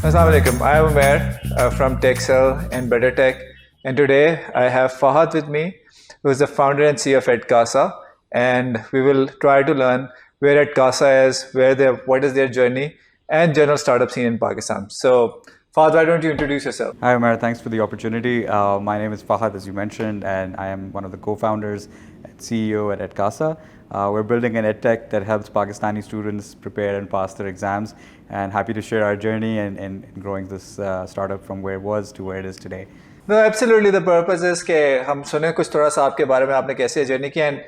Assalamu alaikum. I am Umair from Tkxel and Better Tech, and today I have Fahad with me, who is the founder and CEO of Edkasa, and we will try to learn where Edkasa is, what is their journey, and general startup scene in Pakistan. So, Fahad, why don't you introduce yourself? Hi, Umair. Thanks for the opportunity. My name is Fahad, as you mentioned, and I am one of the co-founders and CEO at Edkasa. We're building an edtech that helps Pakistani students prepare and pass their exams, and happy to share our journey in growing this startup from where it was to where it is today. No, absolutely. The purpose is कि हम सुने कुछ थोड़ा सा आपके बारे में आपने कैसे जर्नी की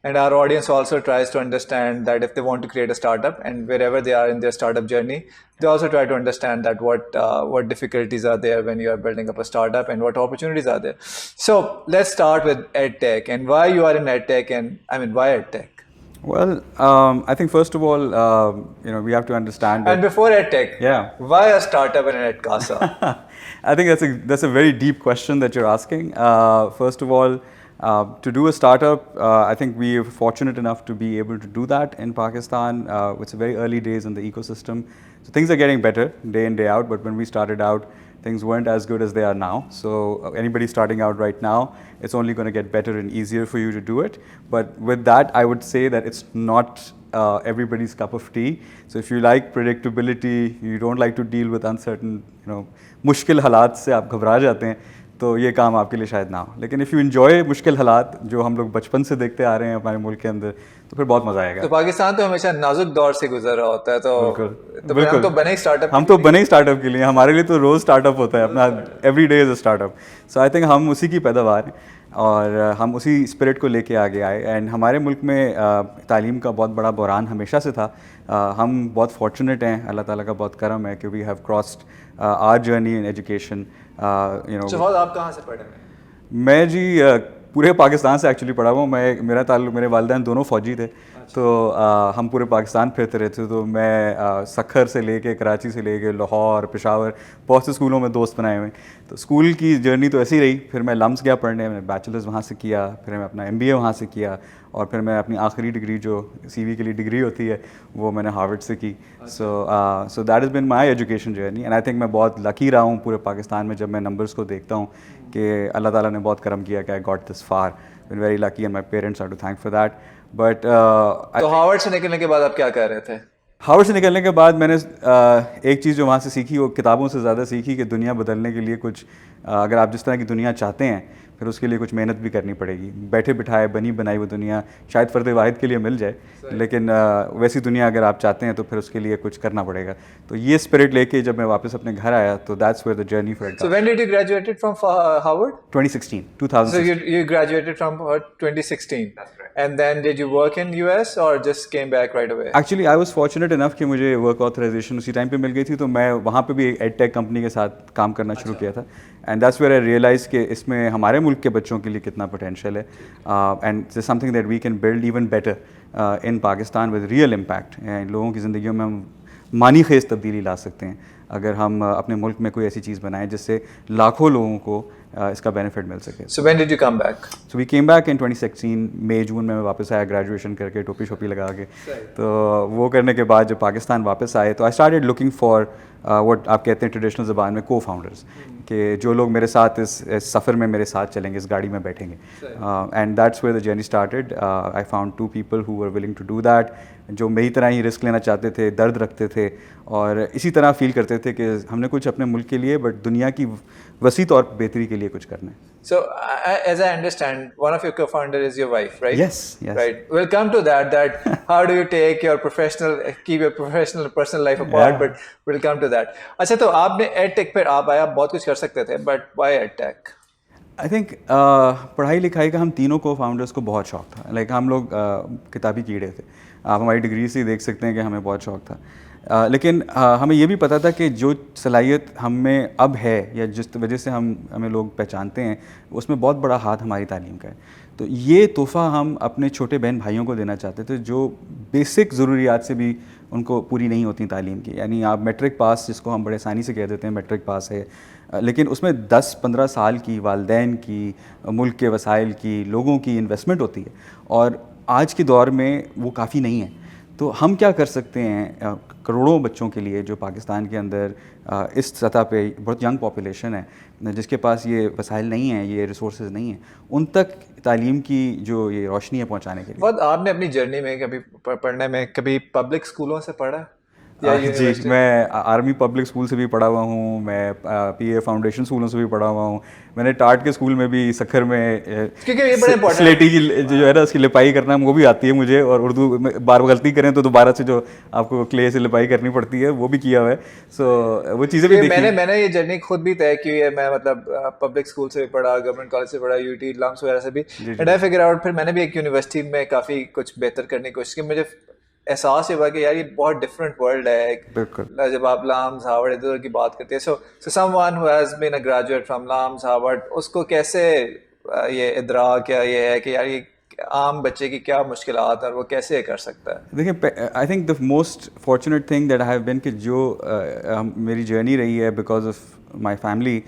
and our audience also tries to understand that if they want to create a startup and wherever they are in their startup journey, they also try to understand that what difficulties are there when you are building up a startup and what opportunities are there. So let's start with edtech and why you are in edtech and why edtech. Well, I think first of all, we have to understand. And before edtech, yeah, why a startup in Edkasa? I think that's a very deep question that you're asking. First of all, to do a startup, I think we are fortunate enough to be able to do that in Pakistan. It's very early days in the ecosystem, so things are getting better day in, day out. But when we started out, things weren't as good as they are now. So anybody starting out right now, it's only going to get better and easier for you to do it. But with that, I would say that it's not everybody's cup of tea. So if you like predictability, you don't like to deal with uncertain, मुश्किल हालात से आप घबरा जाते हैं, तो ये काम आपके लिए शायद ना हो. लेकिन इफ़ यू एंजॉय मुश्किल हालात जो हम लोग बचपन से देखते आ रहे हैं हमारे मुल्क के अंदर, तो फिर बहुत मज़ा आएगा. तो पाकिस्तान तो हमेशा नाजुक दौर से गुजर रहा होता है, तो बिल्कुल. हम तो बने ही स्टार्टअप. हम तो बने ही स्टार्टअप के लिए. हमारे लिए तो रोज़ स्टार्टअप होता है अपना. Every day is a startup. So I think हम उसी की पैदावार हैं और हम उसी स्पिरिट को लेके आगे आए. एंड हमारे मुल्क में तालीम का बहुत बड़ा बहरान हमेशा से था. हम बहुत फॉर्चुनेट हैं, अल्लाह ताला का बहुत करम है कि we have crossed our journey in education. आप कहाँ से पढ़े? मैं जी पूरे पाकिस्तान से एक्चुअली पढ़ा हुआ हूँ. मेरा ताल्लुक, मेरे वालिदैन दोनों फ़ौजी थे. तो हम पूरे पाकिस्तान फिरते रहते. तो मैं सखर से लेके, कराची से लेके, लाहौर, पेशावर, बहुत से स्कूलों में दोस्त बनाए हुए. तो स्कूल की जर्नी तो ऐसी रही. फिर मैं लम्स गया पढ़ने, मैंने बैचलर्स वहाँ से किया. फिर मैं अपना MBA वहाँ से किया और फिर मैं अपनी आखिरी डिग्री जो CV के लिए डिग्री होती है वो मैंने हार्वर्ड से की. So that is been my education journey. And I think मैं बहुत लकी रहा हूँ पूरे पाकिस्तान में. जब मैं नंबर्स को देखता हूँ कि अल्लाह ताला ने बहुत करम किया कि I got this far. Been very lucky and my parents are to thank for that. But तो हार्वर्ड से निकलने के बाद आप क्या कर रहे थे? हार्वर्ड से निकलने के बाद मैंने एक चीज़ जो वहाँ से सीखी, वो किताबों से ज़्यादा सीखी कि दुनिया बदलने के लिए कुछ अगर आप जिस तरह की दुनिया चाहते हैं, फिर उसके लिए कुछ मेहनत भी करनी पड़ेगी. बैठे बिठाए बनी बनाई वो दुनिया शायद फ़र्द वाहिद के लिए मिल जाए, लेकिन वैसी दुनिया अगर आप चाहते हैं तो फिर उसके लिए कुछ करना पड़ेगा. तो ये स्पिरिट लेके जब मैं वापस अपने घर आया, तो that's where the journey for So when did you graduated from Harvard? 2016. So you graduated from 2016. That's right. And then did you work in US or just came back right away? Actually I was fortunate enough कि मुझे work authorisation उसी time पे मिल गई थी. तो मैं वहाँ पे भी एक एडटेक कंपनी के साथ काम करना शुरू किया था. And that's where I realize कि इसमें हमारे मुल्क के बच्चों के लिए कितना पोटेंशियल है. And it's something that we can build even better in Pakistan with real impact. And लोगों की ज़िंदगियों में हम मानी खेज तब्दीली ला सकते हैं अगर हम अपने मुल्क में कोई ऐसी चीज़ बनाएं जिससे लाखों लोगों को इसका बेनिफिट मिल सके. So when did you come back? So we came back in 2016 मई जून में मैं वापस आया ग्रेजुएशन करके, टोपी शोपी लगा के. तो वो करने के बाद जब पाकिस्तान वापस आए तो I started looking for what आप कहते हैं ट्रेडिशनल ज़बान में को-फाउंडर्स, कि जो लोग मेरे साथ इस सफ़र में मेरे साथ चलेंगे, इस गाड़ी में बैठेंगे. And that's where the journey started. I found 2 people who were willing to do that, जो मेरी तरह ही रिस्क लेना चाहते थे, दर्द रखते थे और इसी तरह फील करते थे कि हमने कुछ अपने मुल्क के लिए बट दुनिया की वसी तौर पर बेहतरी के लिए कुछ करना है. So as I understand, one of your co-founder is your wife, right? Yes. Right. We'll come to that how do you keep your professional personal life apart, Yeah. but we'll come to that. अच्छा, तो आपने edtech पर आप आया, बहुत कुछ कर सकते थे, but why edtech? I think पढ़ाई लिखाई का हम तीनों को फाउंडर्स को बहुत शौक था. लाइक हम लोग किताबी कीड़े थे. आप हमारी डिग्री से ही देख सकते हैं कि हमें बहुत शौक था. लेकिन हमें ये भी पता था कि जो सलाहियत हम में अब है या जिस वजह से हमें लोग पहचानते हैं, उसमें बहुत बड़ा हाथ हमारी तालीम का है. तो ये तोहफ़ा हम अपने छोटे बहन भाइयों को देना चाहते थे जो बेसिक ज़रूरियात से भी उनको पूरी नहीं होती तालीम की. यानी आप मैट्रिक पास, जिसको हम बड़े आसानी से कह देते हैं मैट्रिक पास है, लेकिन उसमें 10-15 साल की वालदैन की, मुल्क के वसाइल की, लोगों की इन्वेस्टमेंट होती है और आज के दौर में वो काफ़ी नहीं है. तो हम क्या कर सकते हैं करोड़ों बच्चों के लिए जो पाकिस्तान के अंदर इस सतह पे बहुत यंग पॉपुलेशन है जिसके पास ये वसाइल नहीं हैं, ये रिसोर्सेज नहीं हैं, उन तक तालीम की जो ये रोशनी है पहुंचाने के लिए। बहुत आपने अपनी जर्नी में कभी पढ़ने में कभी पब्लिक स्कूलों से पढ़ा या जी, यूनिवर्सिटी? मैं आर्मी पब्लिक स्कूल से भी पढ़ा हुआ हूँ, मैं पीए फाउंडेशन स्कूलों से भी पढ़ा हुआ हूँ, मैंने टाट के स्कूल में भी सखर में क्योंकि ये बड़ा इंपॉर्टेंट स्लेटी की जो है ना उसकी लिपाई करना वो भी आती है मुझे, और उर्दू में बार गलती करें तो दोबारा से जो आपको क्ले से लिपाई करनी पड़ती है वो भी किया हुआ है। सो वो चीज़ें भी देखी। मैंने ये जर्नी खुद भी तय की है। मैं मतलब पब्लिक स्कूल से भी पढ़ा, गवर्नमेंट कॉलेज से पढ़ा, यूटी लम्स वगैरह से भी, एंड आई फिगर आउट फिर मैंने भी एक यूनिवर्सिटी में काफ़ी कुछ बेहतर करने की कोशिश की। मुझे एहसास हुआ कि यार ये बहुत डिफरेंट वर्ल्ड है। बिल्कुल। जब आप लाम्स हार्वर्ड इधर की बात करते हैं, so someone who has been a graduate from LUMS Harvard, उसको कैसे ये इदराक या ये है कि यार ये आम बच्चे की क्या मुश्किलात है और वो कैसे कर सकता है? देखिए, I think the most fortunate thing that I have been कि जो मेरी जर्नी रही है बिकॉज ऑफ माई फैमिली,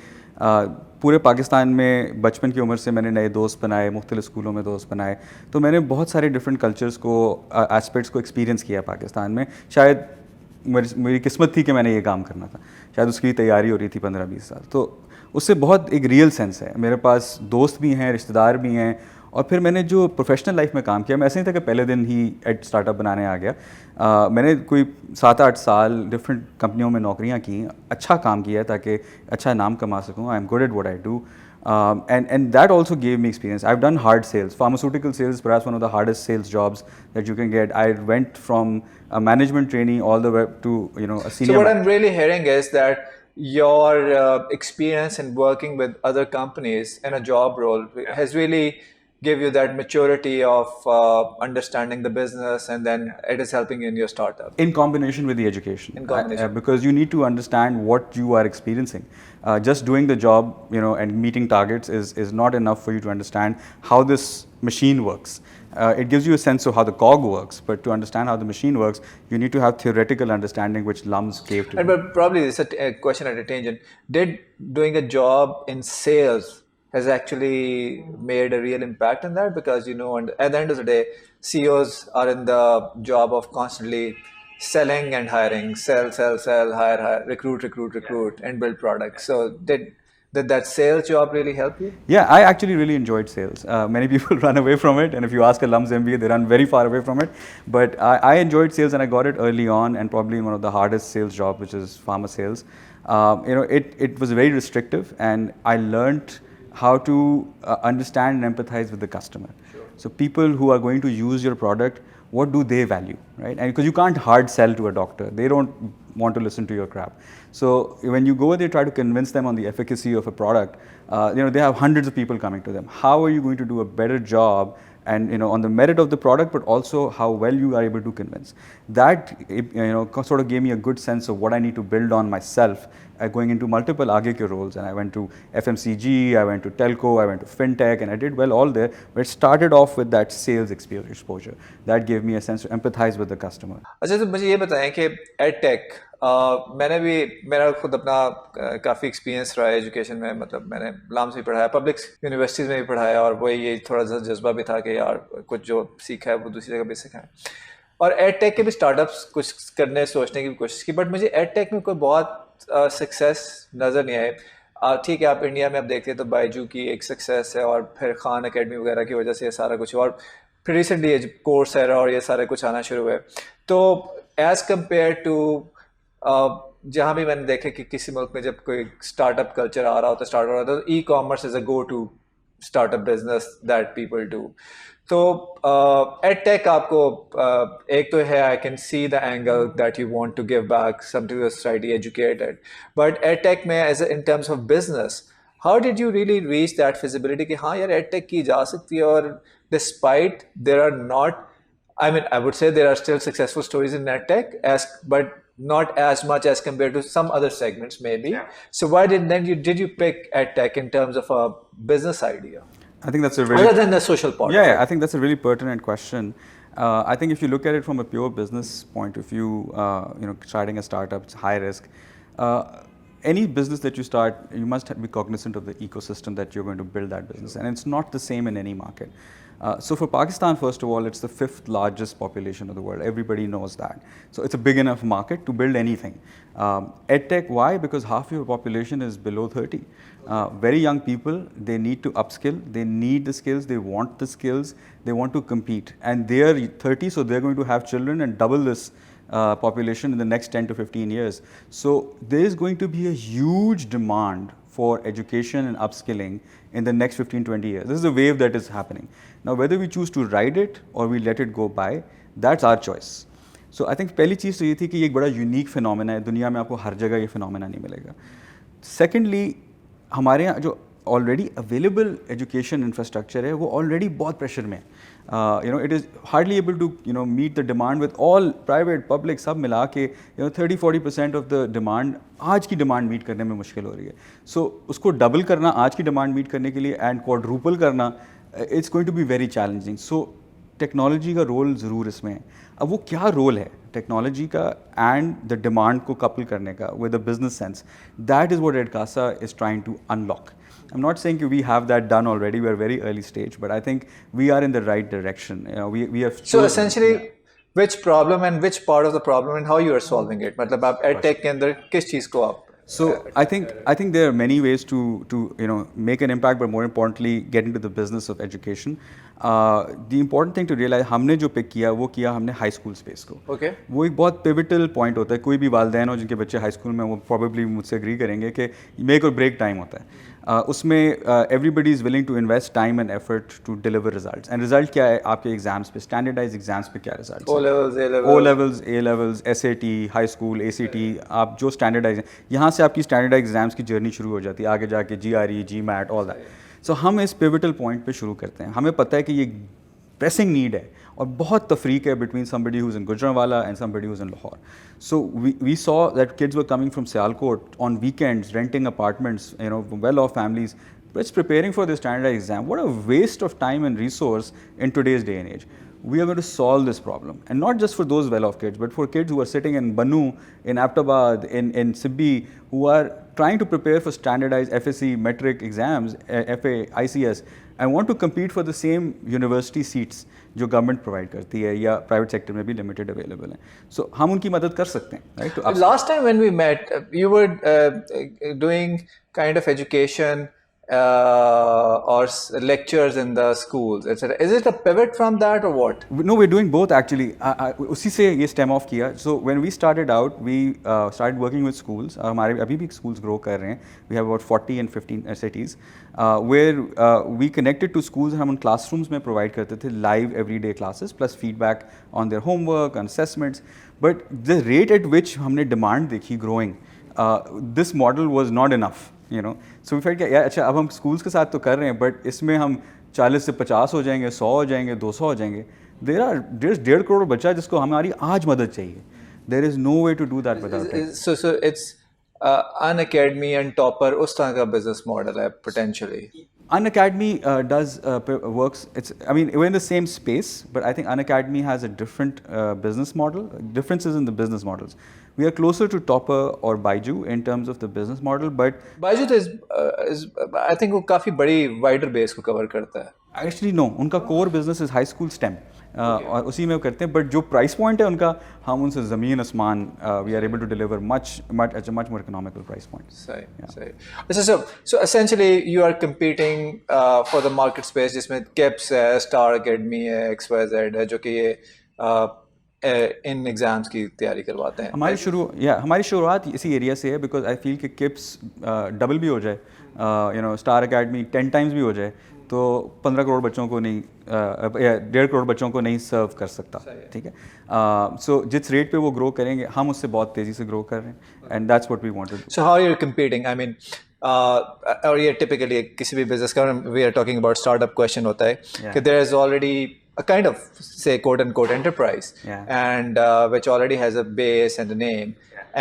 पूरे पाकिस्तान में बचपन की उम्र से मैंने नए दोस्त बनाए, मुख्तलिफ स्कूलों में दोस्त बनाए, तो मैंने बहुत सारे डिफरेंट कल्चर्स को, एस्पेक्ट्स को एक्सपीरियंस किया पाकिस्तान में। शायद मेरी किस्मत थी कि मैंने ये काम करना था, शायद उसकी तैयारी हो रही थी 15-20 साल, तो उससे बहुत एक रियल सेंस है। मेरे पास दोस्त भी हैं, रिश्तेदार भी हैं, और फिर मैंने जो प्रोफेशनल लाइफ में काम किया, मैं ऐसे नहीं था कि पहले दिन ही एड स्टार्टअप बनाने आ गया। मैंने कोई 7-8 साल डिफरेंट कंपनियों में नौकरियां की, अच्छा काम किया ताकि अच्छा नाम कमा सकूं। I am good at what I do, and that also gave me experience. I've done hard sales. Pharmaceutical sales, perhaps one of the hardest sales jobs that you can get. I went from a management trainee all the way to a senior. So what I'm really hearing is that your experience in working with other companies in a job role has really give you that maturity of understanding the business, and then it is helping you in your startup. In combination with the education. In combination. Because you need to understand what you are experiencing. Just doing the job, and meeting targets is not enough for you to understand how this machine works. It gives you a sense of how the cog works, but to understand how the machine works, you need to have theoretical understanding, which LUMS gave to me. But probably it's a question at a tangent. Did doing a job in sales has actually made a real impact in that? Because and at the end of the day, CEOs are in the job of constantly selling and hiring, sell, hire, recruit, and build products. So did that sales job really help you? Yeah, I actually really enjoyed sales. Many people run away from it, and if you ask a LUMS MBA, they run very far away from it. But I enjoyed sales, and I got it early on, and probably one of the hardest sales jobs, which is pharma sales. It was very restrictive, and I learned how to understand and empathize with the customer. Sure. So people who are going to use your product, what do they value, right? And because you can't hard sell to a doctor, they don't want to listen to your crap. So when you go there, try to convince them on the efficacy of a product. They have hundreds of people coming to them. How are you going to do a better job? And on the merit of the product, but also how well you are able to convince. That sort of gave me a good sense of what I need to build on myself, going into multiple aage ke roles. And I went to FMCG, I went to telco, I went to fintech, and I did well all there. But it started off with that sales exposure. That gave me a sense to empathize with the customer. अच्छा, तो मुझे ये बताएं कि edtech, मेरा खुद अपना काफ़ी एक्सपीरियंस रहा है एजुकेशन में। मतलब मैंने लाम से भी पढ़ाया, पब्लिक यूनिवर्सिटीज़ में भी पढ़ाया, और वही ये थोड़ा सा जज्बा भी था कि यार कुछ जो सीखा है वो दूसरी जगह भी सीखा है। और एडटेक के भी स्टार्टअप्स कुछ करने सोचने की भी कोशिश की, बट मुझे एडटेक में कोई बहुत सक्सेस नज़र नहीं आए। ठीक है, आप इंडिया में आप देखते हैं तो बायजू की एक सक्सेस है, और फिर खान अकेडमी वगैरह की वजह से ये सारा कुछ, और फिर रिसेंटली कोर्स है और ये सारे कुछ आना शुरू हुए। तो एज़ कम्पेयर टू जहाँ भी मैंने देखा कि किसी मुल्क में जब कोई स्टार्टअप कल्चर आ रहा होता है, स्टार्ट हो रहा होता है, तो e commerce is a go to startup business that people do. तो एडटेक आपको एक तो है, I can see the angle that you want to give back something to the society, educated, but edtech में as in terms of business, how did you really reach that feasibility कि हाँ यार edtech की जा सकती है? और despite there are not, I mean, I would say there are still successful stories in edtech, but not as much as compared to some other segments, maybe. Yeah. So why did you pick edtech in terms of a business idea? I think that's a really, other than the social part. Yeah, I think that's a really pertinent question. I think if you look at it from a pure business point of view, starting a startup, it's high risk. any business that you start, you must be cognizant of the ecosystem that you're going to build that business, and it's not the same in any market. So for Pakistan, first of all, it's the 5th largest population of the world. Everybody knows that. So it's a big enough market to build anything. EdTech, why? Because half your population is below 30. Very young people, they need to upskill, they need the skills, they want the skills, they want to compete. And they are 30, so they're going to have children and double this population in the next 10 to 15 years. So there is going to be a huge demand for education and upskilling in the next 15-20 years. This is a wave that is happening. Now, whether we choose to ride it or we let it go by, that's our choice. So I think पहली चीज़ तो ये थी कि ये एक बड़ा unique phenomena है, दुनिया में आपको हर जगह ये फिनोमेना नहीं मिलेगा. Secondly, हमारे यहाँ जो ऑलरेडी अवेलेबल एजुकेशन इंफ्रास्ट्रक्चर है वो ऑलरेडी बहुत प्रेशर में है. It is hardly able to meet the demand with all private public सब मिला के 30-40% of the demand आज की डिमांड मीट करने में मुश्किल हो रही है. सो उसको डबल करना आज की डिमांड मीट करने के लिए एंड क्वाड्रूपल करना, it's going to be very challenging. So technology का रोल ज़रूर इसमें है. अब वो क्या रोल है टेक्नोलॉजी का एंड द डिमांड को कपल करने का with a business sense, that is what एडकासा is trying to unlock. I'm not saying we have that done already. We are very early stage, but I think we are in the right direction. We have. So essentially, which problem and which part of the problem and how you are solving it? मतलब आप edtech के अंदर किस चीज़ को आप? So I think there are many ways to make an impact, but more importantly, get into the business of education. The important thing to realize, हमने जो pick किया वो किया हमने हाई स्कूल स्पेस को. Okay. वो एक बहुत पिविटल पॉइंट होता है. कोई भी वालदैन हो जिनके बच्चे हाई स्कूल में, वो प्रॉबेबली मुझसे एग्री करेंगे कि मेक और ब्रेक टाइम होता है. उसमें everybody is willing to invest time and effort to deliver results. And result क्या है आपके एग्जाम्स पे, स्टैंडर्डाइज एग्जाम्स पे क्या रिजल्ट? O levels, A levels, SAT, high school, ACT, आप जो स्टैंडर्डाइज हैं, यहाँ से आपकी स्टैंडर्डाइज एग्जाम्स की जर्नी शुरू हो जाती है, आगे जाके GRE, GMAT, ऑल दैट. सो हम इस पिवटल पॉइंट पे शुरू करते हैं. हमें पता है कि ये प्रेसिंग नीड है और बहुत तफरीक है between somebody who's in Gujranwala and somebody who's in Lahore. So we saw that kids were coming from Sialkot on weekends, renting apartments, well-off families. It's preparing for the standardized exam. What a waste of time and resource in today's day and age. We are going to solve this problem, and not just for those well-off kids, but for kids who are sitting in Bannu, in Aptabad, in Sibbi, who are trying to prepare for standardized FSC, metric exams, FA, ICS, and want to compete for the same university seats जो government provide करती है या private sector में भी limited available है. सो हम उनकी मदद कर सकते हैं, right? Last time when we met, you were doing kind of education or lectures in the schools, etc. Is it a pivot from that or what? No, we're doing both actually. उसी से ये stem off किया. So when we started out, we started working with schools. हमारे अभी भी schools grow कर रहे हैं. We have about 40 and 15 cities where we connected to schools. हम उन classrooms में provide करते थे live everyday classes plus feedback on their homework and assessments. But the rate at which हमने demand देखी growing, this model was not enough. So we felt कि यार अच्छा अब हम schools के साथ तो कर रहे हैं, but इसमें हम 40 से 50 हो जाएंगे, 100 हो जाएंगे, 200 हो जाएंगे. There's 1.5 करोड़ बच्चा जिसको हमारी आज मदद चाहिए. There is no way to do that without it. So it's Unacademy and Topper उस तरह का business model है potentially. Unacademy works. We're in the same space, but I think Unacademy has a different business model. Differences in the business models. We are closer to Topper or Baiju in terms of the business model, but Baiju is I think वो काफी बड़ी wider base को cover करता है. Actually no, उनका core business is high school STEM. और उसी में वो करते हैं, but जो price point है उनका, हम उनसे ज़मीन आसमान, we are able to deliver much more economical price point. सही. So essentially you are competing for the market space जिसमें KEPS है, Star Academy है, XYZ है, जो कि ये इन एग्जाम्स की तैयारी करवाते हैं. हमारी शुरुआत इसी एरिया से है, बिकॉज आई फील कि किप्स डबल भी हो जाए, स्टार अकेडमी 10 टाइम्स भी हो जाए, तो 15 करोड़ बच्चों को नहीं, 1.5 करोड़ बच्चों को नहीं सर्व कर सकता. ठीक है. सो जिस रेट पे वो ग्रो करेंगे, हम उससे बहुत तेज़ी से ग्रो कर रहे हैं, and that's what we want to do. So how you are competing? I mean और ये टिपिकली किसी भी बिजनेस का we are talking about startup question होता है कि there is already a kind of, say, quote unquote enterprise, and which already has a base and a name.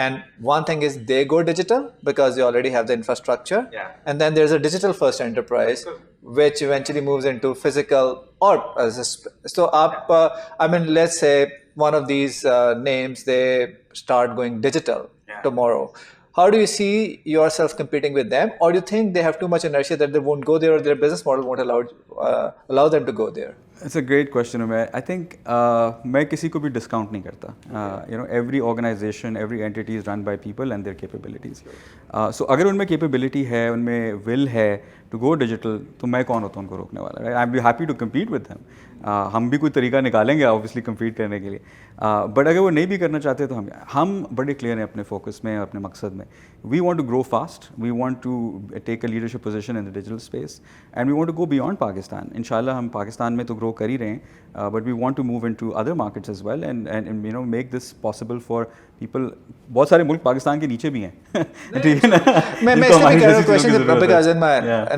And one thing is they go digital because they already have the infrastructure. And then there's a digital first enterprise which eventually moves into physical or so up. Let's say one of these names, they start going digital tomorrow. how do you see yourself competing with them, or do you think they have too much inertia that they won't go there, or their business model won't allow them to go there? It's a great question, Umair. I think मैं किसी को भी discount नहीं करता. Every organization, every entity is run by people and their capabilities. So अगर उनमें capability है, उनमें will है to go digital, तो मैं कौन होता हूँ उनको रोकने वाला? Right? I'm be happy to compete with them. हम भी कोई तरीका निकालेंगे obviously compete करने के लिए. But अगर वो नहीं भी करना चाहते तो हम बड़े clear हैं अपने focus में, अपने मकसद में. We want to grow fast. We want to take a leadership position in the digital space, and we want to go beyond Pakistan. Inshallah, हम पाकिस्तान में तो grow कर ही रहे हैं, but we want to move into other markets as well, and make this possible for people. बहुत सारे मुल्क पाकिस्तान के नीचे भी हैं. ठीक है ना? मैं इसलिए भी कह रहा हूँ questions because in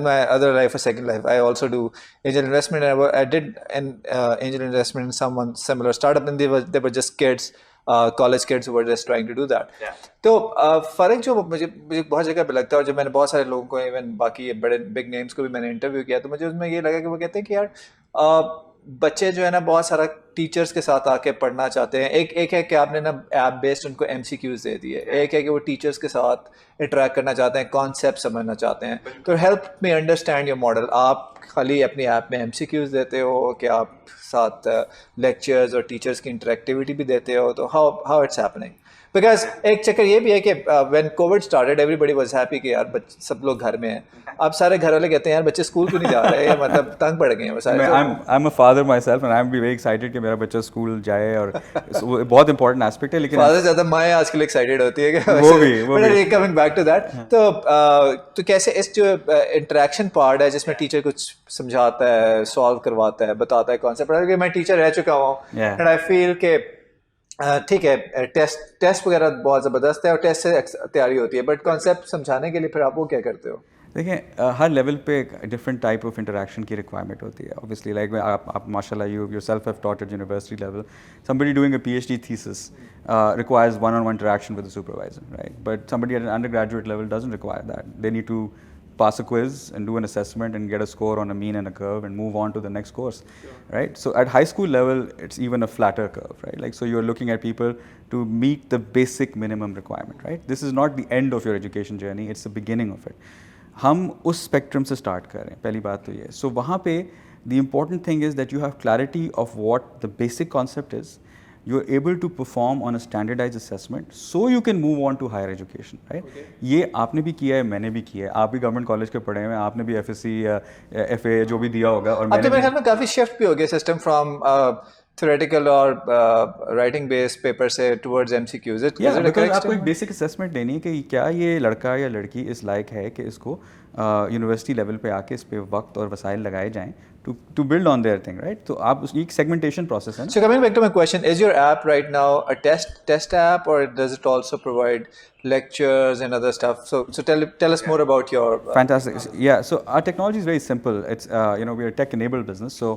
my other life, a second life, I also do angel investment, and I did an angel investment in someone similar startup, and they were just kids. College kids who were just trying to do that. तो फ़र्क जो मुझे बहुत जगह पे लगता है, और जब मैंने बहुत सारे लोगों को, इवन बाकी बड़े बिग नेम्स को भी मैंने इंटरव्यू किया, तो मुझे उसमें ये लगा कि वो कहते हैं कि यार बच्चे जो है ना बहुत सारा टीचर्स के साथ आके पढ़ना चाहते हैं. एक है कि आपने ना ऐप बेस्ड उनको MCQs दे दिए, एक है कि वो टीचर्स के साथ इंटरेक्ट करना चाहते हैं, कॉन्सेप्ट समझना चाहते हैं. तो help me understand your model. आप खाली अपनी ऐप में MCQs देते हो कि आप साथ लेक्चर्स और टीचर्स की इंटरेक्टिविटी भी देते हो? तो हाउ इट्स हैपनिंग? बिकॉज एक चक्कर ये भी है कि when Covid started everybody was happy कि यार सब लोग घर में हैं. अब सारे घर वाले कहते हैं यार बच्चे स्कूल क्यों नहीं जा रहे, मतलब तंग पड़ गए हैं वो सारे. I am a father my self and I am be very excited कि मेरा बच्चा स्कूल जाए, और बहुत इंपॉर्टेंट एस्पेक्ट है. लेकिन फादर ज़्यादा माएँ आजकल एक्साइटेड होती है कि वो भी कमिंग बैक टू दैट. तो कैसे इस जो इंटरेक्शन पार्ट है जिसमें टीचर कुछ समझाता है, सॉल्व करवाता है, बताता है कॉन्सेप्ट. मैं टीचर रह चुका हूँ एंड आई फील के ठीक है टेस्ट वगैरह बहुत ज़बरदस्त है और टेस्ट से तैयारी होती है, बट कॉन्सेप्ट समझाने के लिए फिर आप वो क्या करते हो? देखिए हर लेवल पे एक डिफरेंट टाइप ऑफ इंटरेक्शन की रिक्वायरमेंट होती है. ऑब्वियसली लाइक आप माशाल्लाह you yourself have taught at university level. Somebody doing a PhD thesis requires one-on-one interaction with the supervisor, right? But somebody at an undergraduate level doesn't require that. They need to pass a quiz and do an assessment and get a score on a mean and a curve and move on to the next course, right? So at high school level, it's even a flatter curve, right? Like, so you're looking at people to meet the basic minimum requirement, right? This is not the end of your education journey, it's the beginning of it. हम उस spectrum से start कर रहे हैं, पहली बात तो ये. So वहाँ पे the important thing is that you have clarity of what the basic concept is. You're able to perform on a standardized assessment, so you can move on to higher education, right? Okay. ये आपने भी किया है, मैंने भी किया है. आप भी गवर्नमेंट कॉलेज के पढ़े हैं, आपने भी FSC या FA जो भी दिया होगा. और मैंने मेरे ख्याल में काफ़ी शिफ्ट भी हो गया सिस्टम फ्रॉम theoretical और writing based पेपर से towards MCQs. बिकॉज आपको एक बेसिक असेसमेंट देनी है कि क्या ये लड़का या लड़की इस लायक है कि इसको यूनिवर्सिटी लेवल पे आके इस पे वक्त और वसाइल लगाए जाएं to build on their thing, right? तो आप उसकी एक segmentation process है. So coming back to my question, is your app right now a test app, or does it also provide lectures and other stuff? So tell us more about your fantastic. Yeah, so our technology is very simple. It's we are a tech enabled business, so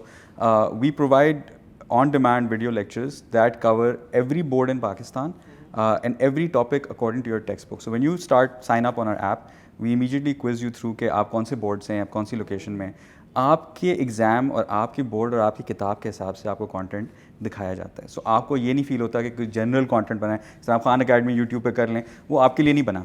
we provide on-demand video lectures that cover every board in Pakistan and every topic according to your textbook. So when you sign up on our app, we immediately quiz you through कि आप कौन से board से हैं, आप कौन सी location में. आपके एग्ज़ाम और आपके बोर्ड और आपकी किताब के हिसाब से आपको कंटेंट दिखाया जाता है. सो आपको ये नहीं फील होता कि कोई जनरल कंटेंट बनाए, जैसे आप खान अकेडमी यूट्यूब पे कर लें, वो आपके लिए नहीं बना.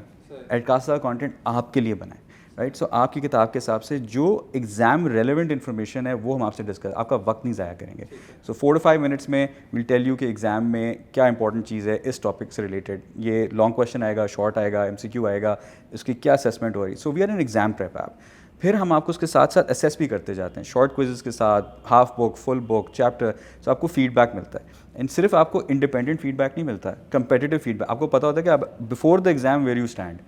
एडकासा कंटेंट आपके लिए बना है, राइट? सो आपकी किताब के हिसाब से जो एग्ज़ाम रेलेवेंट इन्फॉर्मेशन है वो हम आपसे डिस्कस, आपका वक्त नहीं ज़ाया करेंगे. सो 4 to 5 minutes में विल टेल यू कि एग्ज़ाम में क्या इंपॉर्टेंट चीज़ है इस टॉपिक से रिलेटेड. ये लॉन्ग क्वेश्चन आएगा, शॉर्ट आएगा, MCQ आएगा, इसकी क्या असेसमेंट हो रही. So we are an exam prep app. फिर हम आपको उसके साथ साथ असेस भी करते जाते हैं, शॉर्ट क्विज़ के साथ, half book, full book, chapter. So आपको फीडबैक मिलता है. एंड सिर्फ आपको इंडिपेंडेंट फीडबैक नहीं मिलता है, कंपेटिटिव फीडबैक. आपको पता होता है कि आप before the exam where you stand.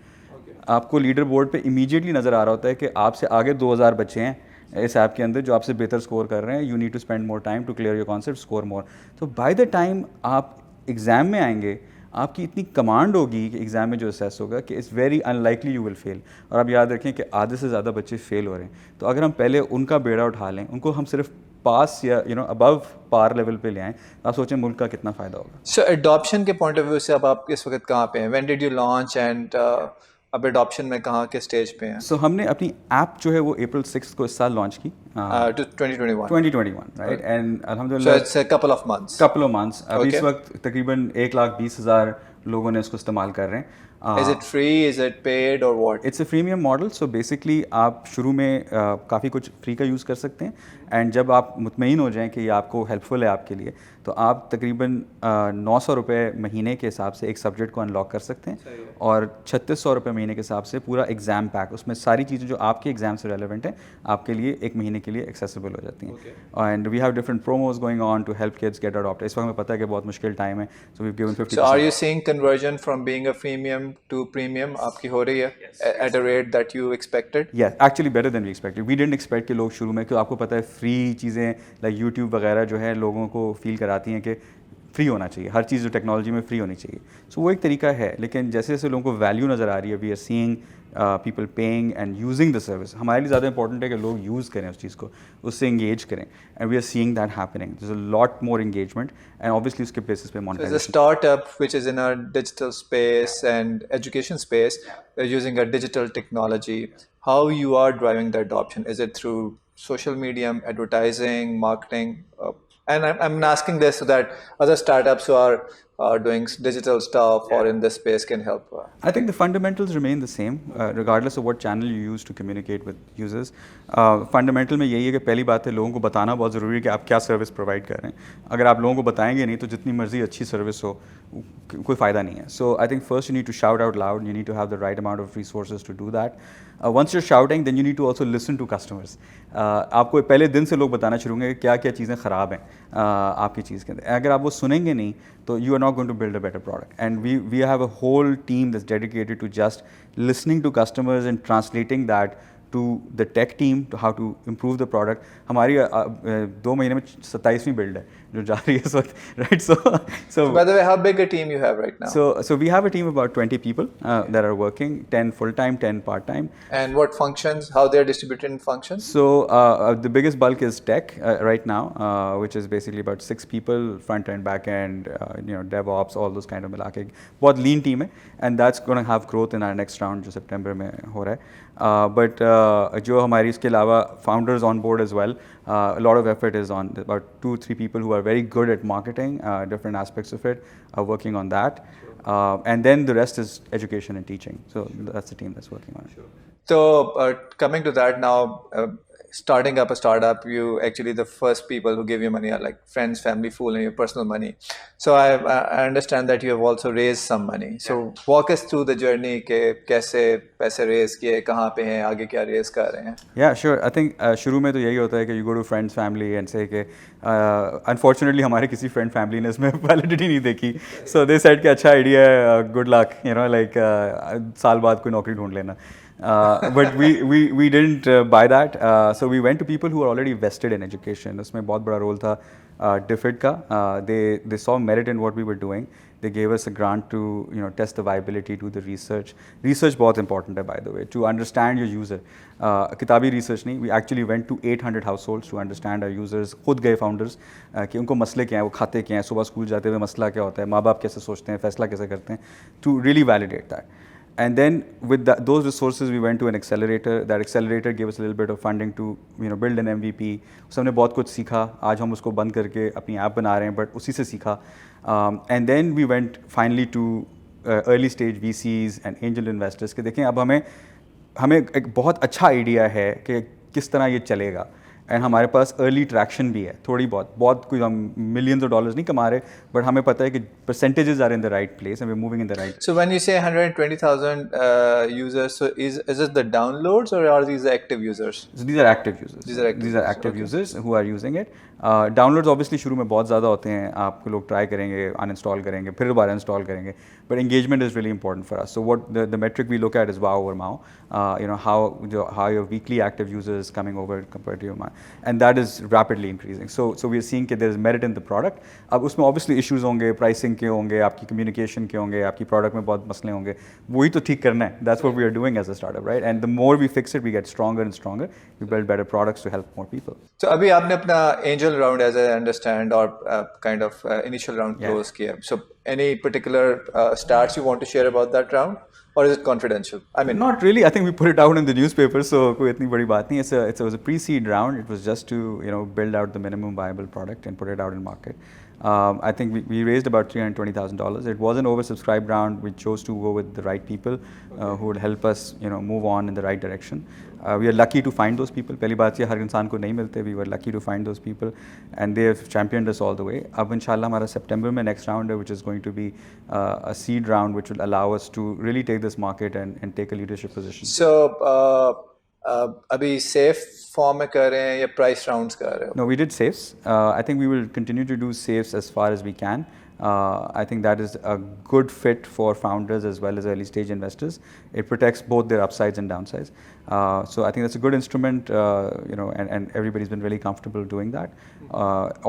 आपको लीडर बोर्ड पे इमीडिएटली नज़र आ रहा होता है कि आपसे आगे 2000 बच्चे हैं इस ऐप के अंदर जो आपसे बेहतर स्कोर कर रहे हैं. You need to spend more time to clear your concept, score more. तो बाय द टाइम आप एग्ज़ाम में आएंगे, आपकी इतनी कमांड होगी कि एग्ज़ाम में जो असेस होगा कि it's very unlikely you will fail. और आप याद रखें कि आधे से ज़्यादा बच्चे फेल हो रहे हैं. तो अगर हम पहले उनका बेड़ा उठा लें, उनको हम सिर्फ पास या अबव पार लेवल पे ले आएँ, आप सोचें मुल्क का कितना फ़ायदा होगा. सो एडॉप्शन के पॉइंट ऑफ व्यू से अब आप इस वक्त कहाँ पे हैं? When did you launch and अब एडॉप्शन में कहाँ के स्टेज पे हैं? सो हमने अपनी ऐप जो है वो April 6 को इस साल लॉन्च की. 2021 राइट. एंड अल्हम्दुलिल्लाह it's a couple of months. अभी इस वक्त तकरीबन 1,20,000 लोगों ने इसको इस्तेमाल कर रहे हैं. Is it free? Is it paid or what? It's a freemium model. So basically आप शुरू में काफ़ी कुछ फ्री का यूज़ कर सकते हैं, एंड जब आप मुतमईन हो जाएं कि ये आपको हेल्पफुल है आपके लिए, तो आप तकरीबन 900 रुपये महीने के हिसाब से एक सब्जेक्ट को अनलॉक कर सकते हैं, और 3600 रुपये महीने के हिसाब से पूरा एग्ज़ाम पैक, उसमें सारी चीज़ें जो आपके एग्ज़ाम से रेलेवेंट हैं आपके लिए एक महीने के लिए एक्सेसिबल हो जाती हैं. And we have different promos going on to help kids get adopt. इस वक्त हमें पता है कि बहुत मुश्किल टाइम है, so we given 50%. So are you seeing conversion from being a freemium to premium आपकी हो रही है at a rate that you expected? Yeah, actually better than we expected. We didn't expect कि लोग शुरू में, क्योंकि आपको पता है फ्री चीज़ें लाइक यूट्यूब वगैरह जो है लोगों को फील कराती हैं कि फ्री होना चाहिए, हर चीज़ जो टेक्नोलॉजी में फ्री होनी चाहिए. सो वो एक तरीका है, लेकिन जैसे जैसे लोगों को वैल्यू नज़र आ रही है, we are seeing people paying and using the service. हमारे लिए ज़्यादा इंपॉर्टेंट है कि लोग यूज़ करें उस चीज़ को, उससे इंगेज करें, and we are seeing that happening. There is a lot more engagement, and obviously उसके बेसिस पे As a monetization. startup which is in a digital space and education space, using a digital technology, how you are driving the adoption? Is it through social media, advertising, marketing? And I'm asking this so that other startups who are doing digital stuff or in this space can help. I think the fundamentals remain the same, regardless of what channel you use to communicate with users. Fundamental में यही है कि पहली बात है, लोगों को बताना बहुत ज़रूरी है कि आप क्या सर्विस प्रोवाइड कर रहे हैं. अगर आप लोगों को बताएंगे नहीं तो जितनी मर्जी अच्छी सर्विस हो कोई फ़ायदा नहीं है. So I think first you need to shout out loud, you need to have the right amount of resources to do that. Once you're shouting, then you need to also listen to customers. आपको पहले दिन से लोग बताना शुरू होंगे क्या क्या चीज़ें ख़राब हैं आपकी चीज़ के अंदर. अगर आप वो सुनेंगे नहीं तो you are not going to build a better product. And we have a whole team that's dedicated to just listening to customers and translating that to the tech team to how to improve the product. हमारी 2 महीने में 27वीं build है जो जा रही है इस वक्त, right? So By the way, how big a team you have right now? So we have a team of about 20 people that are working, 10 full-time, 10 part-time. And what functions, how they're distributed in functions? So the biggest bulk is tech right now, which is basically about 6 people, front-end, back-end, DevOps, all those kind of मिला के बहुत lean team है, and that's going to have growth in our next round जो September में हो रहा है. But जो हमारी इसके अलावा founders on board as well, a lot of effort is on about 2-3 people who are very good at marketing, different aspects of it, are working on that. And then the rest is education and teaching. So that's the team that's working on it. So coming to that now, starting up a startup, you actually the first people who give you money are like friends, family, fool, and your personal money. So I understand that you have also raised some money. So walk us through the journey के कैसे पैसे raise किए, कहाँ पे हैं, आगे क्या raise कर रहे हैं? Yeah, sure. I think शुरू में तो यही होता है कि you go to friends, family and say कि unfortunately हमारे किसी friend family ने इसमें validity नहीं देखी. So they said कि अच्छा idea है, good luck, like साल बाद कोई नौकरी ढूंढ लेना. But we didn't buy that. So we went to people who are already vested in education. उसमें बहुत बड़ा role था DFID का. They saw merit in what we were doing. They gave us a grant to test the viability, do the research. Research बहुत important है, by the way, to understand your user. किताबी research नहीं. We actually went to 800 households to understand our users. खुद गए founders कि उनको मसले क्या हैं, वो खाते क्या हैं, सुबह स्कूल जाते हुए मसला क्या होता है, माँ बाप कैसे सोचते हैं, फैसला कैसे करते हैं, to really validate that. And then with those resources, we went to an accelerator. That accelerator gave us a little bit of funding to build an MVP. उससे हमने बहुत कुछ सीखा. आज हम उसको बंद करके अपनी ऐप बना रहे हैं, but उसी से सीखा. And then we went finally to early stage VCs and angel investors. कि देखें अब हमें एक बहुत अच्छा आइडिया है कि किस तरह ये चलेगा. एंड हमारे पास अर्ली ट्रैक्शन भी है थोड़ी बहुत कोई हम मिलियंस ऑफ डॉलर्स नहीं कमा रहे, बट हमें पता है कि percentages are in the right place and we are moving in the right. So when you say 120,000 users, so is it the downloads or are these the active users? So these are active users. These are active users who are using it. Downloads obviously शुरू में बहुत ज़्यादा होते हैं, आपको लोग try करेंगे, uninstall करेंगे, फिर दोबारा इंस्टॉल करेंगे, but engagement is really important for us. So what the metric we look at is WoW over MoM, how your weekly active users coming over compared to your mind, and that is rapidly increasing. So we are seeing that there is merit in the product. अब उसमें obviously issues होंगे, pricing के होंगे, आपकी communication के होंगे, आपकी product में बहुत मसले होंगे, वही तो ठीक करना है. That's what we are doing as a startup, right? And the more we fix it, we get stronger and stronger. We build better products to help more people. So अभी आपने अपना angel round, as I understand, or kind of initial round close किया. So any particular stats you want to share about that round, or is it confidential? I mean, not really. I think we put it out in the newspaper, so कोई इतनी बड़ी बात नहीं. It was a pre-seed round. It was just to build out the minimum viable product and put it out in market. I think we raised about $320,000. It was an oversubscribed round. We chose to go with the right people who would help us, move on in the right direction. We are lucky to find those people. पहली बात ये हर इंसान को नहीं मिलते. We were lucky to find those people, and they have championed us all the way. अब इंशाल्लाह हमारा सितंबर में next round है, which is going to be a seed round, which will allow us to really take this market and take a leadership position. So अभी safe form में कर रहे हैं या price rounds कर रहे हो? No, we did safes. I think we will continue to do safes as far as we can. I think that is a good fit for founders as well as early stage investors. It protects both their upsides and downsides. So I think that's a good instrument, and everybody's been really comfortable doing that.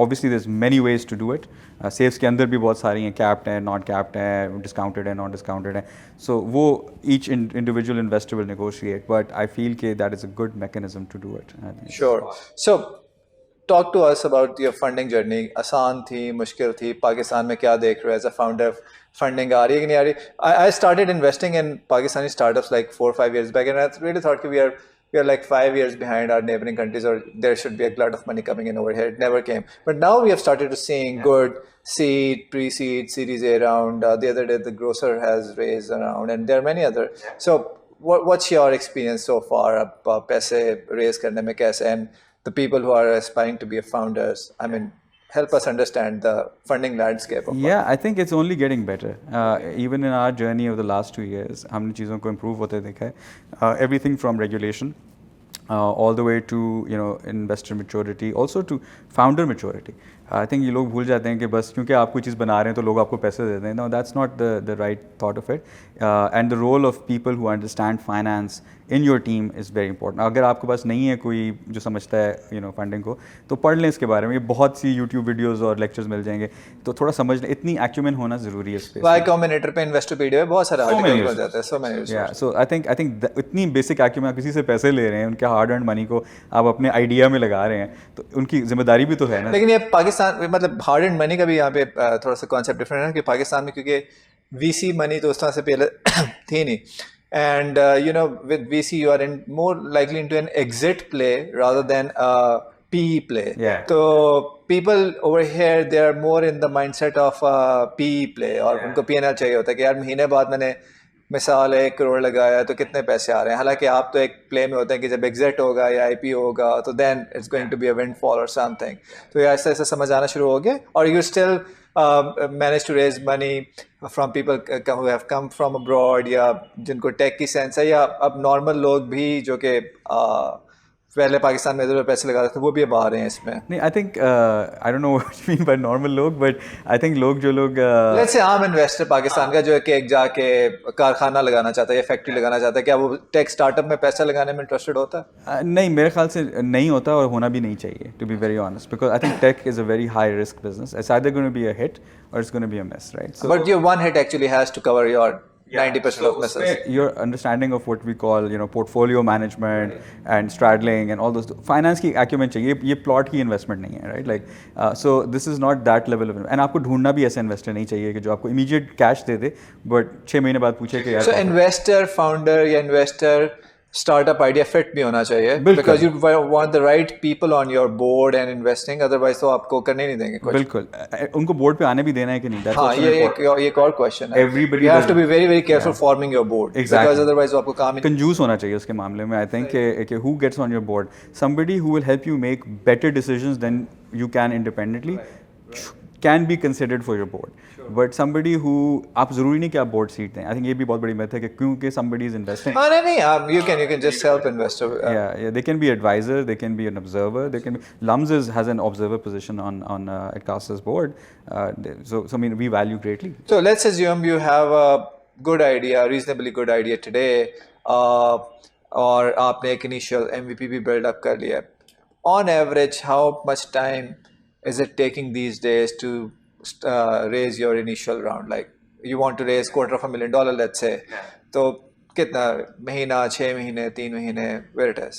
Obviously, there's many ways to do it. Safes के अंदर भी बहुत सारी हैं, capped हैं, not capped हैं, discounted हैं, non discounted हैं. So वो each individual investor will negotiate, but I feel that is a good mechanism to do it. I think. Sure. So talk to us about your funding journey. आसान थी, मुश्किल थी, पाकिस्तान में क्या देख रहे हो as a founder? Funding आ रही है कि नहीं आ रही? I started investing in Pakistani startups like 4 or 5 years back, and I really thought we are like 5 years behind our neighboring countries, or there should be a glut of money coming in over here. It never came. But now we have started to seeing good seed, pre-seed, Series A round. The other day, the grocer has raised around, and there are many other. So what's your experience so far? पैसे raise करने में कैसे? And the people who are aspiring to be founders, I mean, help us understand the funding landscape. Yeah, I think it's only getting better. Even in our journey over the last 2 years, हमने चीज़ों को improve होते देखा है. Everything from regulation, all the way to investor maturity, also to founder maturity. I think ये लोग भूल जाते हैं कि बस क्योंकि आप कोई चीज़ बना रहे हैं तो लोग आपको पैसे देते हैं. No, that's not the right thought of it. And the role of people who understand finance in your team is very important. अगर आपके पास नहीं है कोई जो समझता है फंडिंग को, तो पढ़ लें इसके बारे में. ये बहुत सी YouTube वीडियोस और लेक्चर्स मिल जाएंगे, तो थोड़ा समझ लें. इतनी एक्यूमेन होना ज़रूरी है इस पे. Y Combinator पे इन्वेस्टोपीडिया में बहुत सारा आर्टिकल हो जाता है. So many resources. Yeah, so I think इतनी बेसिक एक्यूमेन, आप किसी से पैसे ले रहे हैं, उनके हार्ड अर्न मनी को आप अपने आइडिया में लगा रहे हैं, तो उनकी जिम्मेदारी भी तो है ना. लेकिन ये पाकिस्तान मतलब हार्ड अर्न मनी का भी यहाँ पे थोड़ा सा कॉन्सेप्ट डिफरेंट है कि पाकिस्तान में क्योंकि VC मनी तो उस तरह से पहले थी नहीं. And with VC, you are more likely into an exit play rather than a PE play. Yeah. So people over here, they are more in the mindset of PE play, और उनको P&L चाहिए होता है कि यार महीने बाद मैंने मिसाल 1 करोड़ लगाया तो कितने पैसे आ रहे हैं. हालांकि आप तो एक प्ले में होते हैं कि जब एग्जिट होगा या IPO होगा तो then it's going to be a windfall or something. तो ये ऐसे ऐसे समझ आना शुरू हो गया. और you still manage to raise money from people who have come from abroad, या जिनको टेक की सेंस है, या अब नॉर्मल लोग भी जो कि पहले पाकिस्तान में इधर पैसे लगा रहे थे वो भी अब आ रहे हैं इसमें. नहीं, I think I don't know what you mean by normal लोग, बट आई थिंक जो लोग लेट्स से आम इन्वेस्टर पाकिस्तान का जो है कि एक जाके कारखाना लगाना चाहता है या फैक्ट्री लगाना चाहता है, क्या वो टेक स्टार्टअप में पैसा लगाने में इंटरेस्टेड होता है? नहीं, मेरे ख्याल से नहीं होता और होना भी नहीं चाहिए, to be very honest, because I think tech is a very high risk business. It's either going to be a hit or it's going to be a mess, right? So, but your one hit actually has to cover your 90% of misses. Your understanding of what we call, portfolio management and straddling and all those finance की acumen चाहिए. ये plot की investment नहीं है, right? Like, so this is not that level of, and आपको ढूंढना भी ऐसे investor नहीं चाहिए कि जो आपको immediate cash they they, but 6 महीने बाद पूछे कि यार. So investor, founder या investor startup idea fit भी होना चाहिए, because you want the right people on your board and investing, otherwise तो आपको करने नहीं देंगे कुछ. बिल्कुल, उनको बोर्ड पे आने भी देना है कि नहीं. हाँ, ये एक और क्वेश्चन है. Everybody you have to be very very careful forming your board. Exactly. Because otherwise वो आपको काम ही. कंजूस होना चाहिए उसके मामले में. I think कि who gets on your board, somebody who will help you make better decisions than you can independently can be considered for your board. But somebody who, आप ज़रूरी नहीं कि आप board seat दें. I think ये भी बहुत बड़ी myth है कि क्योंकि somebody is investing. हाँ नहीं, you can just help investor. Yeah, they can be advisor, they can be an observer, they can be. Lums has an observer position on Edkasa's board. So I mean, we value greatly. So let's assume you have a good idea, reasonably good idea today, और आपने एक initial MVP भी build up कर लिया. On average, how much time is it taking these days to raise your initial round? Like you want to raise $250,000, let's say. So कितना महीना, 6 महीने, 3 महीने, where it is?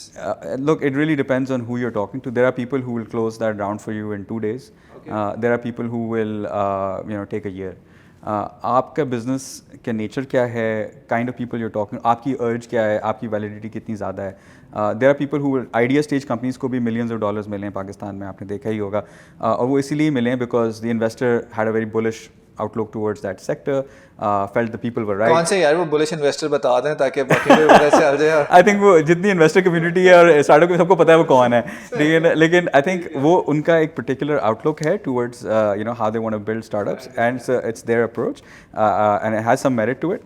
Look, it really depends on who you're talking to. There are people who will close that round for you in 2 days. Okay. There are people who will take a year. आपका business का nature क्या है, kind of people you're talking, आपकी अर्ज क्या है, आपकी validity कितनी ज़्यादा है. There are people who idea stage companies को भी मिलियंस ऑफ डॉलर्स मिले हैं पाकिस्तान में, आपने देखा ही होगा. और वो इसीलिए मिले हैं because the investor had a very bullish outlook towards that sector, felt the people were right. कौन से यार वो बुलिश इन्वेस्टर बता दें ताकि बाकी को पता चल जाए. I think वो जितनी इन्वेस्टर कम्युनिटी है और स्टार्टअप को सबको पता है वो कौन है, लेकिन I think वो उनका एक particular outlook है towards how they want to build startups, and so it's their approach, and it has some merit to it,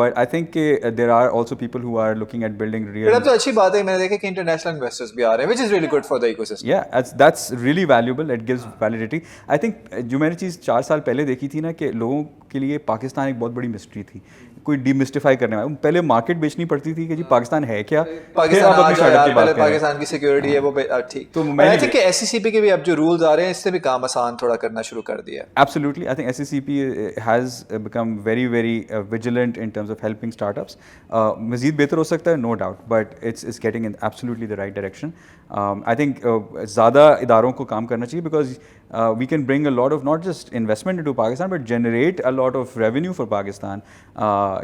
but I think there are also people who are looking at building real. अब तो अच्छी बात है, मैंने देखा कि international investors भी आ रहे हैं, which is really good for the ecosystem. Yeah, that's really valuable. It gives validity. I think जो मैंने चीज़ 4 साल पहले देखी थी ना कि लोगों के लिए पाकिस्तान एक बहुत बड़ी मिस्ट्री थी, कोई डिमिस्टिफाई करने वाला. पहले मार्केट बेचनी पड़ती थी कि जी पाकिस्तान है क्या, पाकिस्तान आ जाए यार, पहले पाकिस्तान की सिक्योरिटी है वो ठीक. तो आई थिंक कि SECP के भी अब जो रूल्स आ रहे हैं इससे भी काम आसान थोड़ा करना शुरू कर दिया. Absolutely, I think SECP has become very vigilant in terms of helping startups. मज़ीद बेहतर हो सकता है, no doubt, but it's getting in absolutely the right direction. I think ज़्यादा इदारों को काम करना चाहिए because we can bring a lot of not just investment into Pakistan but generate a lot of revenue for Pakistan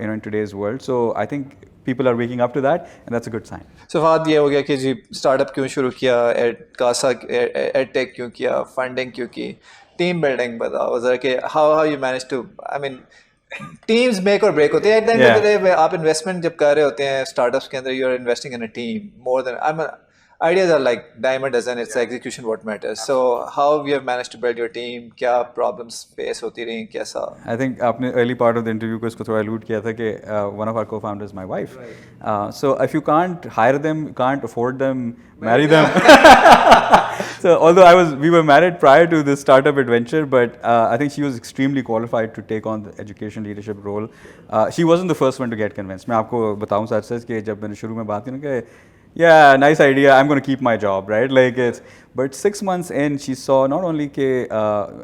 in today's world. So I think people are waking up to that and that's a good sign. So Fahad, ये हो गया कि जी startup क्यों शुरू किया, Edkasa edtech क्यों किया, funding क्यों की, टीम बिल्डिंग बताओ जरा कि how you manage to, I mean teams make or break होते हैं. At the end of the day आप इन्वेस्टमेंट जब कर रहे होते हैं स्टार्टअप्स के अंदर, you are investing in a team more than ideas are like diamond dozen, it's the execution what matters. So how you have managed to build your team, क्या problems face होती रही, कैसा? I think आपने early part of the interview को इसको थोड़ा allude किया था कि one of our co-founders is my wife. Right. So if you can't hire them, you can't afford them, marry them. So although we were married prior to this startup adventure, but I think she was extremely qualified to take on the education leadership role. She wasn't the first one to get convinced. मैं आपको बताऊँ सच कि जब मैंने शुरू में बात की ना कि yeah, nice idea, I'm going to keep my job, right? Like but 6 months in, she saw not only कि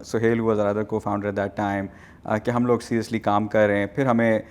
Sohail, who was another co-founder at that time, कि हम लोग seriously काम कर रहे हैं, फिर हमें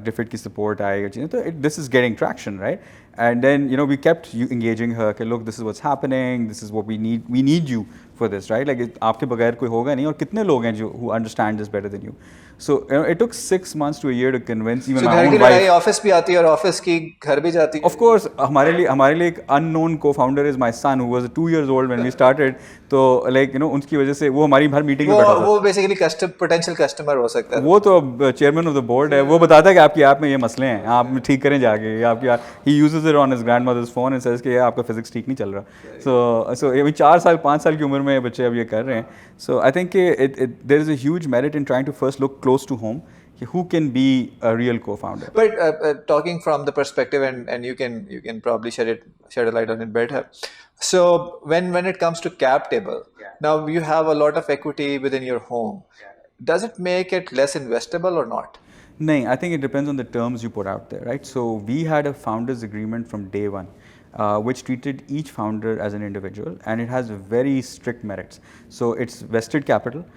डिफिट की support आई, तो this is getting traction, right? And then we kept engaging her कि look, this is what's happening, this is what we need you for this, right? Like आपके बगैर कोई होगा नहीं, और कितने लोग हैं जो who understand this better than you. So it took 6 months to a year to convince even my own wife. Office भी आती है और ऑफिस की घर भी जाती है. Of course, हमारे लिए एक unknown co-founder is my son, who was 2 years old when we started. तो like उनकी वजह से वो हमारी हर मीटिंग में बैठा था. वो बेसिकली पोटेंशियल कस्टमर हो सकता है. वो तो चेयरमैन ऑफ द बोर्ड है, वो बताता है कि आपकी ऐप में ये मसले हैं, आप ठीक करें जाके. आपकी he uses it on his grandmother's phone and says कि आपका फिजिक्स ठीक नहीं चल रहा. So अभी 4 साल 5 साल की उम्र में बच्चे अब ये कर रहे हैं. So I think there is a huge merit in trying to first look close to home. Who can be a real co-founder? But talking from the perspective, and you can probably shed a light on it better. So when it comes to cap table, now you have a lot of equity within your home. Does it make it less investable or not? No, I think it depends on the terms you put out there, right? So we had a founders agreement from day one, which treated each founder as an individual, and it has very strict merits. So it's vested capital.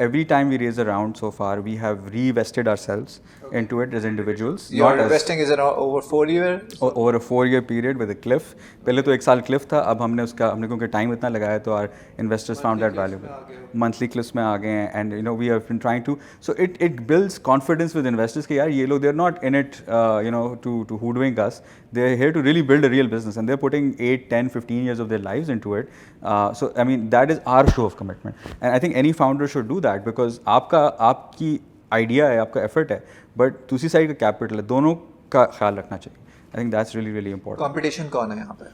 Every time we raise a round so far, we have re-vested ourselves into it as individuals. Your investing is over 4 years? Over a 4-year period with a cliff. पहले तो 1 साल cliff था, अब हमने क्योंकि time इतना लगाया तो our investors found that valuable. Monthly cliffs में आ गए हैं, and we have been trying to, so it builds confidence with investors कि यार ये लोग, they're not in it to hoodwink us. They're here to really build a real business, and they're putting 8, 10, 15 years of their lives into it. So I mean that is our show of commitment, and I think any founder should do that because आपकी idea है, आपका effort है, but दूसरी side का capital है, दोनों का ख्याल रखना चाहिए. I think that's really important. Competition कौन है यहाँ पे?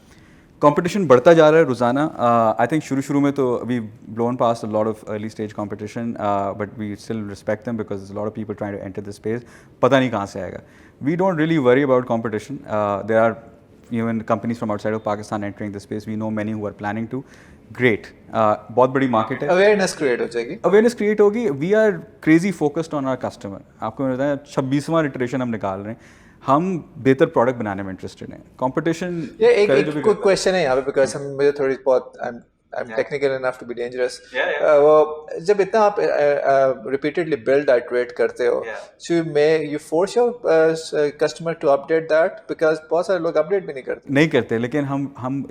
Competition बढ़ता जा रहा है रोज़ाना. I think शुरू में तो we've blown past a lot of early stage competition, but we still respect them because there's a lot of people trying to enter this space. पता नहीं कहाँ से आएगा. We don't really worry about competition. There are even companies from outside of Pakistan entering this space. We know many who are planning to. Great. बहुत बड़ी market है. Awareness create हो जाएगी. Awareness create होगी. We are crazy focused on our customer. आपको मैं बताया 26वां iteration हम निकाल रहे हैं. हम बेहतर प्रोडक्ट बनाने में इंटरेस्टेड हैं. कंपटीशन ये एक क्विक क्वेश्चन है यहाँ पे बिकॉज हम मुझे थोड़ी बहुत I'm technical enough to be dangerous. वो जब इतना आप repeatedly build iterate करते हो, so you force your customer to update that because बहुत सारे लोग update भी नहीं करते. लेकिन हम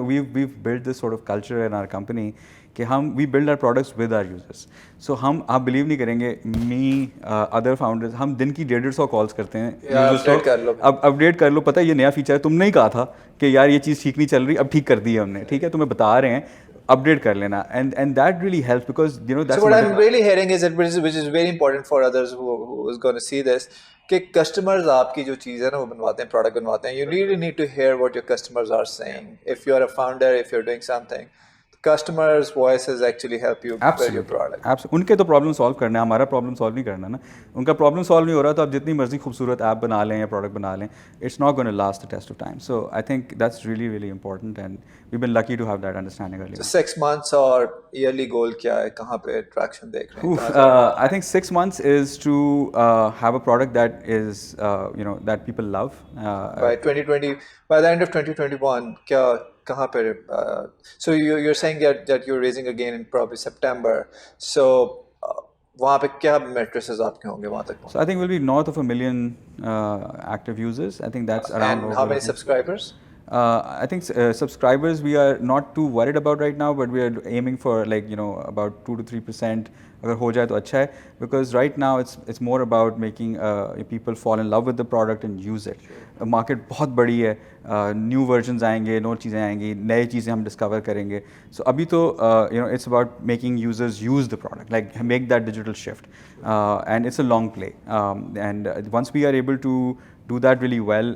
we've built this sort of culture in our company कि हम we build our products with our users. So हम आप बिलीव नहीं करेंगे, मी अदर फाउंडर्स हम दिन की 150 कॉल्स करते हैं यूजर्स अपडेट कर लो को. अब अपडेट कर लो, पता है ये नया फीचर है, तुमने ही कहा था कि यार ये चीज़ ठीक नहीं चल रही, अब ठीक कर दी है हमने, ठीक है तुम्हें बता रहे हैं, अपडेट कर लेना. And that really helps because you know So that's what I'm really hearing is that which is very important for others who is going to see this कि customers आपकी जो चीज़ है ना वो बनवाते हैं, product बनवाते हैं. You really need to hear what your customers are saying. If you're a founder, if you're doing something, customers' voices actually help you build your product. Absolutely. उनके तो प्रॉब्लम सॉल्व करना है, हमारा प्रॉब्लम सॉल्व नहीं करना ना. उनका problem solve नहीं हो रहा तो आप जितनी मर्जी खूबसूरत ऐप बना लें या प्रोडक्ट बना लें, it's not gonna last the test of time. So I think that's really really important and we been lucky to have that understanding early. So 6 months और yearly goal क्या है, कहाँ पे traction देख रहे हैं? I think 6 months is to have a product that is that people love. By 2020, by the end of 2021, क्या कहाँ पे? So you're saying that you're raising again in probably September. So वहाँ पे क्या matrices आपके होंगे वहाँ तक? So I think we'll be north of 1 million active users. I think that's around. And how many subscribers? I think subscribers we are not too worried about right now, but we are aiming for about 2 to 3%. अगर हो जाए तो अच्छा है, because right now it's more about making people fall in love with the product and use it. Market बहुत बड़ी है, new versions आएंगे, नई चीज़ें आएंगी, नई चीज़ें हम discover करेंगे. So अभी तो it's about making users use the product, like make that digital shift, and it's a long play. And once we are able to do that really well,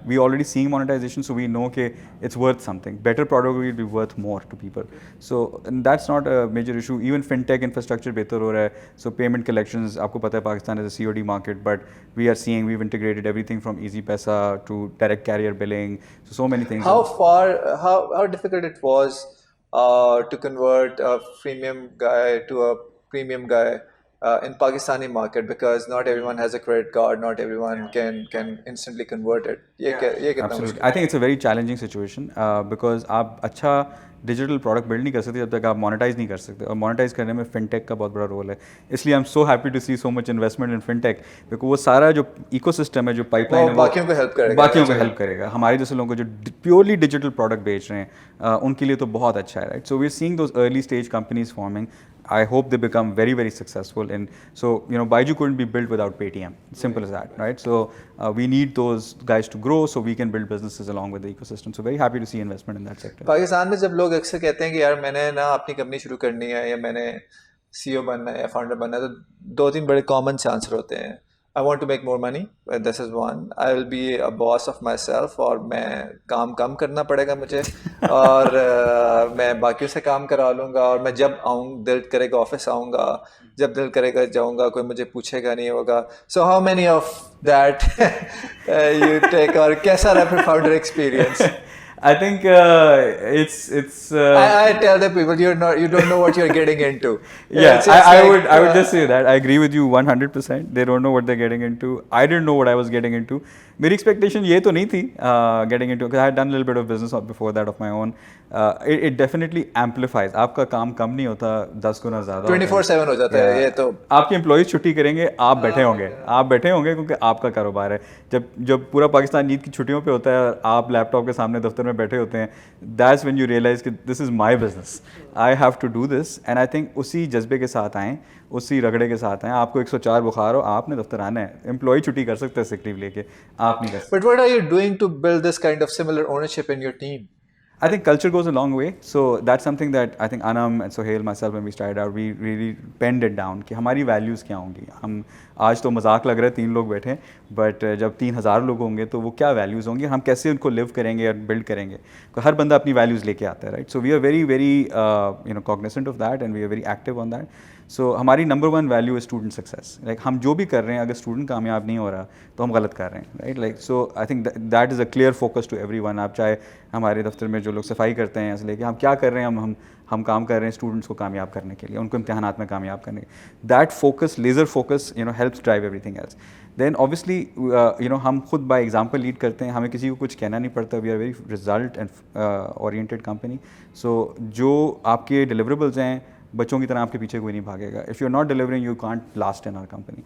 we already seeing monetization, so we know that it's worth something. Better product will be worth more to people. So and that's not a major issue. Even fintech infrastructure better ho raha hai. So payment collections, aapko pata hai Pakistan is a COD market, but we are seeing we've integrated everything from Easy Paisa to direct carrier billing. So many things. How difficult it was to convert a freemium guy to a premium guy in Pakistani market, because not everyone has a credit card, not everyone can instantly convert it. ये कितना Absolutely. मुश्किल I think it's a very challenging situation because आप अच्छा digital product build नहीं कर सकते जब तक आप मोनेटाइज नहीं कर सकते, और मोनेटाइज करने में फिनटेक का बहुत बड़ा रोल है. इसलिए I am so happy to see so much investment in fintech, because वो सारा जो इकोसिस्टम है, जो पाइपलाइन है, बाकियों को हेल्प करेगा. बाकियों को हेल्प करेगा. हमारे जैसे लोगों को जो प्योरली डिजिटल प्रोडक्ट बेच रहे हैं उनके लिए तो बहुत अच्छा है, right. So we are seeing those early stage companies forming. I hope they become very, very successful. And so, Baiju couldn't be built without Paytm. Simple as that, right? So, we need those guys to grow so we can build businesses along with the ecosystem. So, very happy to see investment in that sector. Pakistan में जब लोग अक्सर कहते हैं कि यार मैंने ना अपनी कंपनी शुरू करनी है या मैंने CEO बनना है या फाउंडर बनना है, तो 2-3 बड़े कॉमन से आंसर होते हैं. I want to make more money. This is one. I will be a boss of myself. और मैं काम कम करना पड़ेगा मुझे और मैं बाकियों से काम करा लूँगा, और मैं जब दिल करेगा ऑफिस आऊँगा, जब दिल करेगा जाऊँगा, कोई मुझे पूछेगा नहीं होगा. So how many of that you take, और कैसा रहा फिर founder experience? I think it's. I tell the people you don't know what you're getting into. Yeah, I would just say that I agree with you 100%. They don't know what they're getting into. I didn't know what I was getting into. मेरी expectation ये तो नहीं थी getting into, because I had done a little bit of business before that of my own. It definitely amplifies. आपका काम कम नहीं होता, 10 गुना ज़्यादा 24/7 हो जाता है ये तो. आपके एम्प्लॉइज छुट्टी करेंगे, आप बैठे होंगे क्योंकि आपका कारोबार है. जब पूरा पाकिस्तान ईद की छुट्टियों पे होता है और आप लैपटॉप के सामने दफ्तर में बैठे होते हैं, दैट्स व्हेन यू रियलाइज कि this is my business, I have to do this. And I think उसी जज्बे के साथ आएँ, उसी रगड़े के साथ आएँ. आपको 104 बुखार हो, आपने दफ्तर आना है. एम्प्लॉय छुट्टी कर सकते हैं सिक लीव लेके, आप नहीं कर सकते. But what are you doing to build this kind of similar ownership in your team? I think culture goes a long way. So that's something that I think Anam and Sohail, myself, when we started out, we really penned it down कि हमारी values क्या होंगी. हम आज तो मजाक लग रहा है 3 लोग बैठे हैं, but जब 3000 लोग होंगे तो वो क्या values होंगी, हम कैसे उनको live करेंगे और build करेंगे. तो हर बंदा अपनी values लेके आता है, right? So we are very very cognizant of that and we are very active on that. So हमारी number 1 value is student success. Like हम जो भी कर रहे हैं, अगर student कामयाब नहीं हो रहा तो हम गलत कर रहे हैं, right? Like so I think that is a clear focus to everyone. आप चाहे हमारे दफ्तर में जो लोग सफाई करते हैं इसलिए कि हम क्या कर रहे हैं, हम काम कर रहे हैं स्टूडेंट्स को कामयाब करने के लिए, उनको इम्तिहानात में कामयाब करने के लिए. That focus, laser focus helps drive everything else. Then obviously हम खुद बाय एग्जांपल लीड करते हैं, हमें किसी को कुछ कहना नहीं पड़ता. We are very result and oriented company. So जो आपके डिलीवरेबल्स हैं, बच्चों की तरह आपके पीछे कोई नहीं भागेगा. If you are not delivering, you can't last in our company.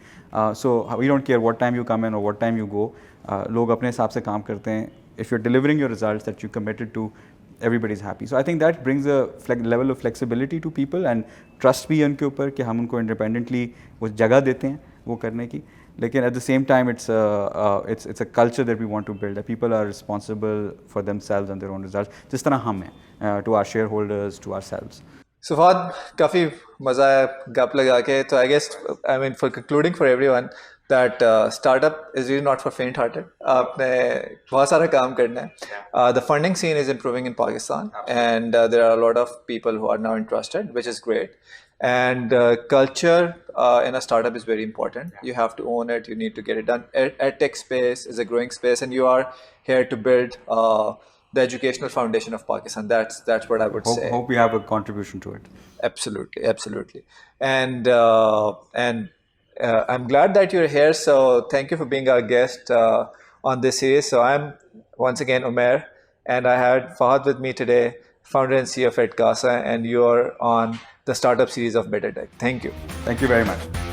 So we don't care what time you come in और व्हाट टाइम यू गो. लोग अपने हिसाब से काम करते हैं. If you are delivering your results that you committed to, everybody's happy. So I think that brings a level of flexibility to people and trust भी उनके ऊपर कि हम उनको independently वो जगह देते हैं वो करने की. लेकिन at the same time, it's a culture that we want to build. That people are responsible for themselves and their own results. जिस तरह हम हैं to our shareholders, to ourselves. So Fahad, काफ़ी मज़ा आया गप लगा के. So I guess, I mean, for concluding for everyone, that startup is really not for faint-hearted. आपने बहुत सारा काम करना है. The funding scene is improving in Pakistan, and there are a lot of people who are now interested, which is great. And culture in a startup is very important. You have to own it. You need to get it done. EdTech space is a growing space, and you are here to build the educational foundation of Pakistan. That's what I would say. Hope we have a contribution to it. Absolutely, absolutely. And I'm glad that you're here. So thank you for being our guest on this series. So I'm once again Umair, and I had Fahad with me today, founder and CEO of Edkasa, and you're on the startup series of Better Tech. Thank you. Thank you very much.